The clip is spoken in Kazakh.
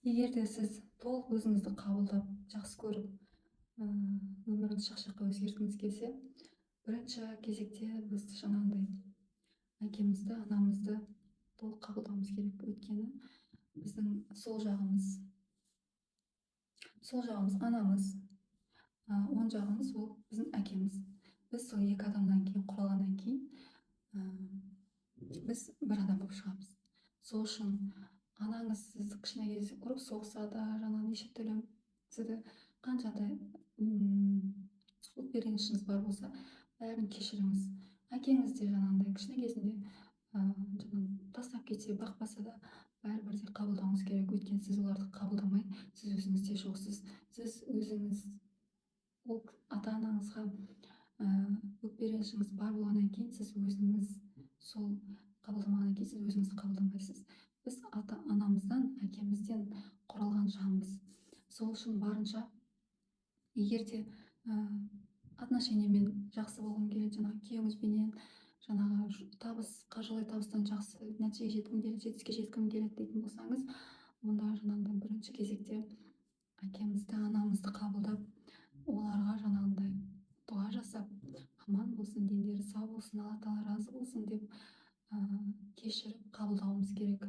Егерде сіз толық өзіңізді қабылдап, жақсы көріп, өміріңізді шақ-шаққа өзгерткіңіз келсе, бірінші кезекте біз жаңағындай әкемізді, анамызды толық қабылдауымыз керек. Өйткені біздің сол жағымыз анамыз, оң жағымыз ол біздің әкеміз. Біз сол екі адамнан кейін құралғаннан кейін біз бір адам болып шығамыз. Сол үшін анаңыз сізді кішкене кезде ұрып соқса да, жаңағы неше түрлі сізді қаншадай өкпе-ренішіңіз бар болса, бәрін кешіріңіз. Әкеңіз де жаңағындай кішкене кезінде жаңағы тастап кетсе, бақпаса да бәрібір де қабылдауыңыз керек. Өйткені сіз оларды қабылдамай, сіз өзіңізде жоқсыз. Сіз өзіңіз ол ата-анаңызға өкпе-ренішіңіз бар болғаннан кейін сіз өзіңіз сол қабылдамағаннан кейін сіз өзіңізді қабылдамайсыз. Біз ата-анамыздан, әкемізден құралған жанбыз. Сол үшін барынша егер де отношениемен жақсы болғың келеді, жаңағы күйеуіңізбенен, жаңағы қаржылай табыстан жақсы нәтижеге жеткім келеді, жетістікке жеткім келеді дейтін болсаңыз, онда жаңағыдай бірінші кезекте әкемізді, анамызды қабылдап, оларға жаңағындай дұға жасап, аман болсын, дендері сау болсын, алла тағала разы болсын деп кешіріп қабылдауымыз керек.